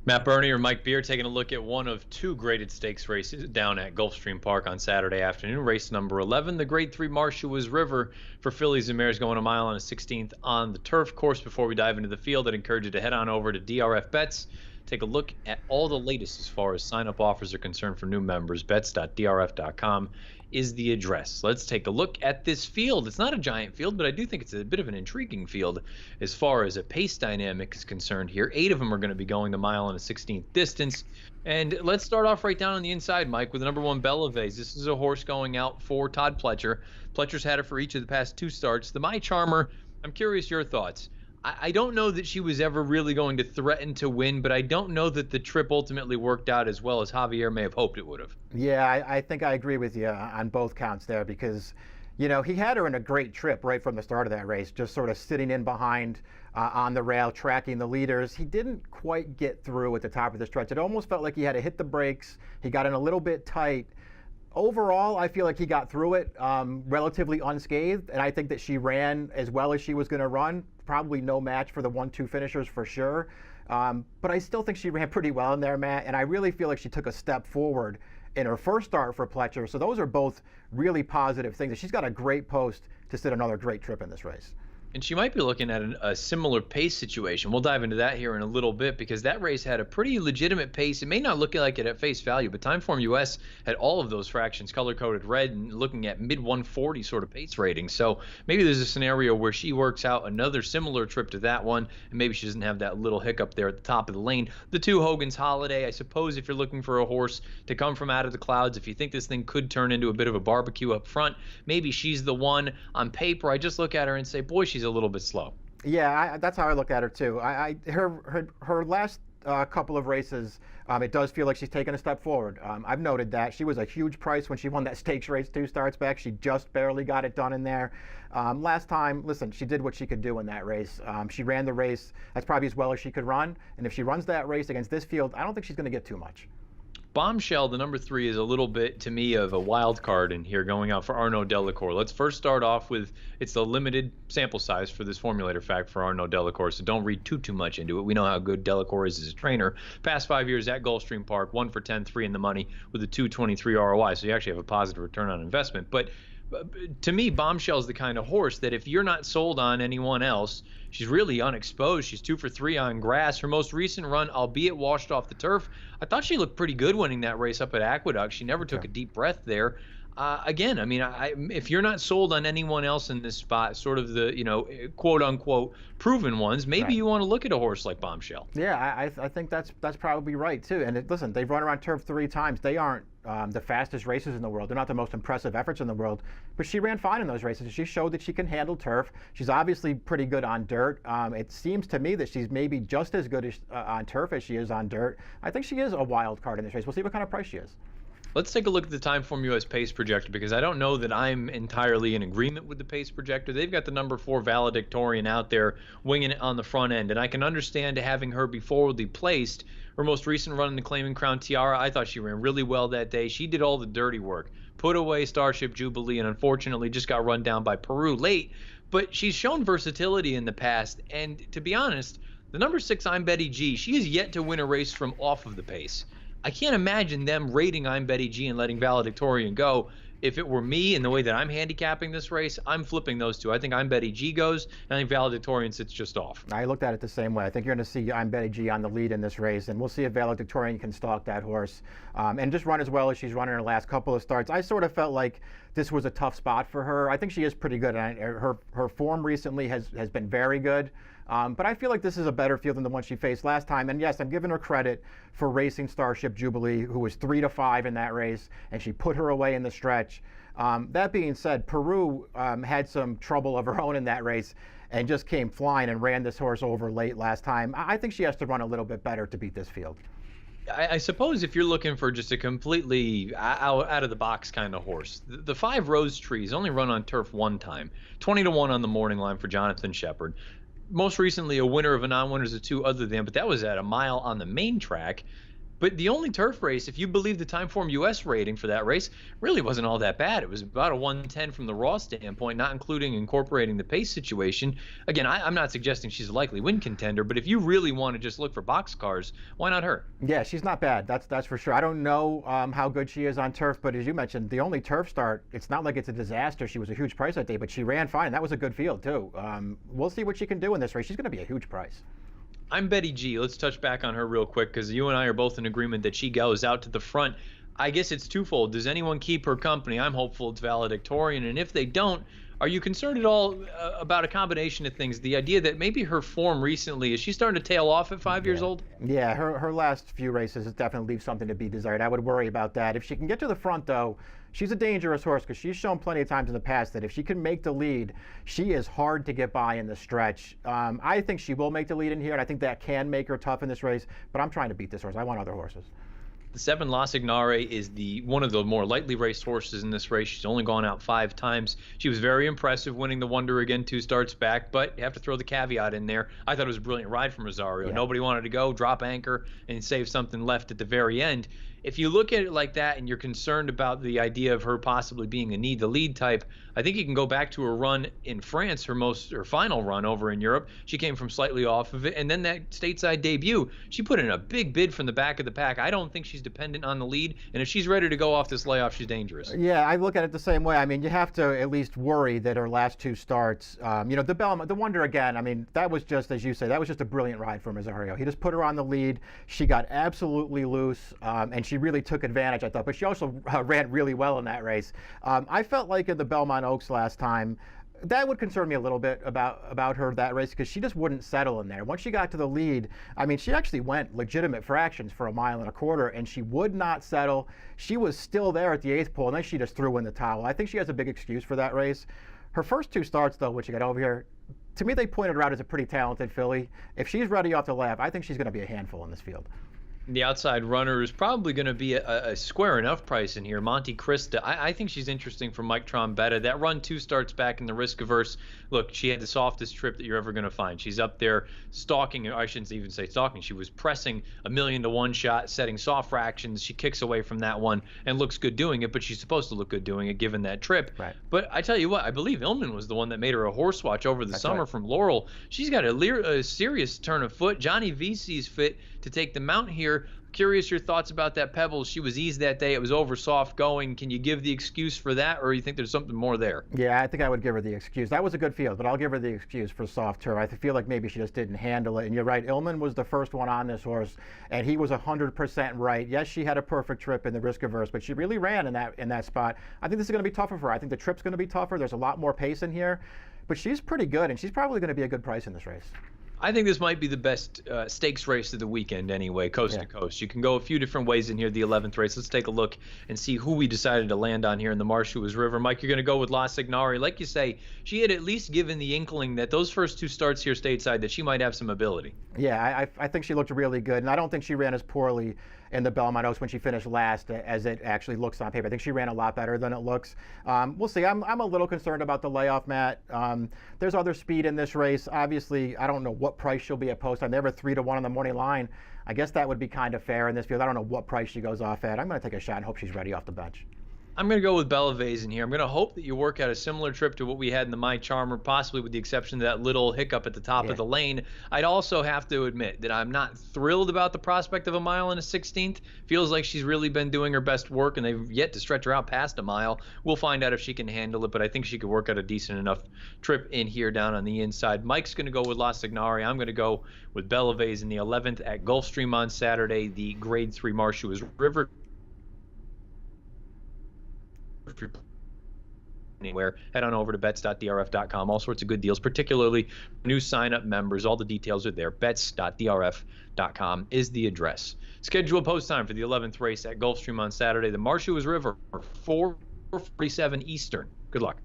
Matt Burney or Mike Beer taking a look at one of two graded stakes races down at Gulfstream Park on Saturday afternoon. Race number 11, the Grade 3 Marshua's River for fillies and mares going a mile on a 16th on the turf course. Before we dive into the field, I'd encourage you to head on over to DRF Bets. Take a look at all the latest as far as sign-up offers are concerned for new members. Bets.drf.com is the address. Let's take a look at this field. It's not a giant field, but I do think it's a bit of an intriguing field as far as a pace dynamic is concerned here. 8 of them are going to be going the mile on a 16th distance. And let's start off right down on the inside, Mike, with the number 1 Belavezh. This is a horse going out for Todd Pletcher. Pletcher's had it for each of the past 2 starts. The My Charmer, I'm curious your thoughts. I don't know that she was ever really going to threaten to win, but I don't know that the trip ultimately worked out as well as Javier may have hoped it would have. Yeah, I think I agree with you on both counts there because, you know, he had her in a great trip right from the start of that race, just sort of sitting in behind on the rail, tracking the leaders. He didn't quite get through at the top of the stretch. It almost felt like he had to hit the brakes. He got in a little bit tight. Overall, I feel like he got through it relatively unscathed, and I think that she ran as well as she was going to run. Probably no match for the 1-2 finishers for sure, but I still think she ran pretty well in there, Matt, and I really feel like she took a step forward in her first start for Pletcher, so those are both really positive things. She's got a great post to sit another great trip in this race. And she might be looking at a similar pace situation. We'll dive into that here in a little bit because that race had a pretty legitimate pace. It may not look like it at face value, but Timeform US had all of those fractions color-coded red and looking at mid-140 sort of pace rating. So maybe there's a scenario where she works out another similar trip to that one, and maybe she doesn't have that little hiccup there at the top of the lane. The 2 Hogan's Holiday, I suppose if you're looking for a horse to come from out of the clouds, if you think this thing could turn into a bit of a barbecue up front, maybe she's the one. On paper, I just look at her and say, boy, she's a little bit slow. Yeah, that's how I look at her too. Her last couple of races, it does feel like she's taken a step forward. I've noted that. She was a huge price when she won that stakes race 2 starts back. She just barely got it done in there. Last time, listen, she did what she could do in that race. She ran the race. That's probably as well as she could run. And if she runs that race against this field, I don't think she's going to get too much. Bombshell, the number 3, is a little bit, to me, of a wild card in here going out for Arnaud Delacour. Let's first start off with it's the limited sample size for this formulator fact for Arnaud Delacour, so don't read too much into it. We know how good Delacour is as a trainer. Past 5 years at Gulfstream Park, 1 for 10, 3 in the money with a 2.23 ROI, so you actually have a positive return on investment. But to me, Bombshell is the kind of horse that if you're not sold on anyone else, she's really unexposed. She's 2 for 3 on grass. Her most recent run, albeit washed off the turf, I thought she looked pretty good winning that race up at Aqueduct. She never took a deep breath there. Again, I mean, if you're not sold on anyone else in this spot, sort of the, quote unquote proven ones, maybe you want to look at a horse like Bombshell. Yeah, I think that's probably right too. And listen, they've run around turf 3 times. They aren't the fastest races in the world. They're not the most impressive efforts in the world, but she ran fine in those races. She showed that she can handle turf. She's obviously pretty good on dirt. It seems to me that she's maybe just as good on turf as she is on dirt. I think she is a wild card in this race. We'll see what kind of price she is. Let's take a look at the Timeform US pace projector because I don't know that I'm entirely in agreement with the pace projector. They've got the number 4 Valedictorian out there winging it on the front end, and I can understand having her be forwardly placed. Her most recent run in the Claiming Crown Tiara, I thought she ran really well that day. She did all the dirty work, put away Starship Jubilee, and unfortunately just got run down by Peru late. But she's shown versatility in the past, and to be honest, the number 6 I'm Betty G, she is yet to win a race from off of the pace. I can't imagine them rating I'm Betty G and letting Valedictorian go. If it were me and the way that I'm handicapping this race, I'm flipping those 2. I think I'm Betty G goes, and I think Valedictorian sits just off. I looked at it the same way. I think you're going to see I'm Betty G on the lead in this race, and we'll see if Valedictorian can stalk that horse and just run as well as she's run in her last couple of starts. I sort of felt like this was a tough spot for her. I think she is pretty good. Her form recently has been very good. But I feel like this is a better field than the one she faced last time. And yes, I'm giving her credit for racing Starship Jubilee, who was 3 to 5 in that race, and she put her away in the stretch. That being said, Peru had some trouble of her own in that race and just came flying and ran this horse over late last time. I think she has to run a little bit better to beat this field. I suppose if you're looking for just a completely out of the box kind of horse, the 5 Rose Trees only run on turf 1 time, 20 to 1 on the morning line for Jonathan Shepard. Most recently, a winner of a non-winners of 2 other than, but that was at a mile on the main track. But the only turf race, if you believe the Timeform US rating for that race, really wasn't all that bad. It was about a 110 from the raw standpoint, not including incorporating the pace situation. Again, I'm not suggesting she's a likely win contender, but if you really want to just look for boxcars, why not her? Yeah, she's not bad. That's for sure. I don't know how good she is on turf, but as you mentioned, the only turf start, it's not like it's a disaster. She was a huge price that day, but she ran fine. That was a good field, too. We'll see what she can do in this race. She's going to be a huge price. I'm Betty G. Let's touch back on her real quick because you and I are both in agreement that she goes out to the front. I guess it's twofold. Does anyone keep her company? I'm hopeful it's valedictorian. And if they don't, are you concerned at all about a combination of things? The idea that maybe her form recently, is she starting to tail off at 5 years old? Yeah, her last few races definitely leave something to be desired. I would worry about that. If she can get to the front, though, she's a dangerous horse because she's shown plenty of times in the past that if she can make the lead, she is hard to get by in the stretch. I think she will make the lead in here, and I think that can make her tough in this race, but I'm trying to beat this horse. I want other horses. The 7 La Signori is one of the more lightly raced horses in this race. She's only gone out 5 times. She was very impressive winning the Wonder again 2 starts back, but you have to throw the caveat in there. I thought it was a brilliant ride from Rosario. Yeah. Nobody wanted to go, drop anchor, and save something left at the very end. If you look at it like that and you're concerned about the idea of her possibly being a need to lead type, I think you can go back to her run in France, her final run over in Europe. She came from slightly off of it, and then that stateside debut, she put in a big bid from the back of the pack. I don't think she's dependent on the lead, and if she's ready to go off this layoff, she's dangerous. Yeah, I look at it the same way. I mean, you have to at least worry that her last 2 starts, the Belmont, the Wonder again, I mean, that was just, as you say, that was just a brilliant ride from Rosario. He just put her on the lead. She got absolutely loose, and she really took advantage, I thought, but she also ran really well in that race. I felt like in the Belmont Oaks last time, that would concern me a little bit about her that race because she just wouldn't settle in there. Once she got to the lead, I mean, she actually went legitimate fractions for 1.25 miles, and she would not settle. She was still there at the 8th pole, and then she just threw in the towel. I think she has a big excuse for that race. Her first 2 starts, though, when she got over here, to me, they pointed her out as a pretty talented filly. If she's ready off the lap, I think she's going to be a handful in this field. The outside runner is probably going to be a square enough price in here. Monte Cristo, I think she's interesting for Mike Trombetta. That run 2 starts back in the risk averse. Look, she had the softest trip that you're ever going to find. She's up there stalking, I shouldn't even say stalking. She was pressing 1,000,000 to 1 shot, setting soft fractions. She kicks away from that one and looks good doing it, but she's supposed to look good doing it given that trip. Right. But I tell you what, I believe Illman was the one that made her a horse watch over the summer from Laurel. She's got a serious turn of foot. Johnny VC's fit to take the mount here. Curious your thoughts about that Pebbles. She was eased that day. It was over soft going. Can you give the excuse for that, or you think there's something more there? Yeah, I think I would give her the excuse. That was a good field, but I'll give her the excuse for soft turf. I feel like maybe she just didn't handle it. And you're right, Illman was the first one on this horse, and he was 100% right. Yes, she had a perfect trip in the risk averse, but she really ran in that spot. I think this is going to be tougher for her. I think the trip's going to be tougher. There's a lot more pace in here, but she's pretty good, and she's probably going to be a good price in this race. I think this might be the best stakes race of the weekend anyway, coast to coast. You can go a few different ways in here, the 11th race. Let's take a look and see who we decided to land on here in the Marshua River. Mike, you're going to go with La Signori. Like you say, she had at least given the inkling that those first 2 starts here stateside that she might have some ability. Yeah, I think she looked really good, and I don't think she ran as poorly in the Belmont Oaks when she finished last as it actually looks on paper. I think she ran a lot better than it looks. We'll see. I'm a little concerned about the layoff, Matt. There's other speed in this race. Obviously, I don't know what price she'll be at post time. They have a 3-to-1 on the morning line. I guess that would be kind of fair in this field. I don't know what price she goes off at. I'm going to take a shot and hope she's ready off the bench. I'm going to go with Belavezh in here. I'm going to hope that you work out a similar trip to what we had in the My Charmer, possibly with the exception of that little hiccup at the top of the lane. I'd also have to admit that I'm not thrilled about the prospect of 1 mile and a 16th. Feels like she's really been doing her best work, and they've yet to stretch her out past 1 mile. We'll find out if she can handle it, but I think she could work out a decent enough trip in here down on the inside. Mike's going to go with La Signori. I'm going to go with Belavezh in the 11th at Gulfstream on Saturday, the Grade 3 Marshua River. Anywhere, head on over to bets.drf.com. All sorts of good deals, particularly new sign-up members. All the details are there. bets.drf.com is the address. Schedule post time for the 11th race at Gulfstream on Saturday. The Marshua River, 4:47 Eastern. Good luck.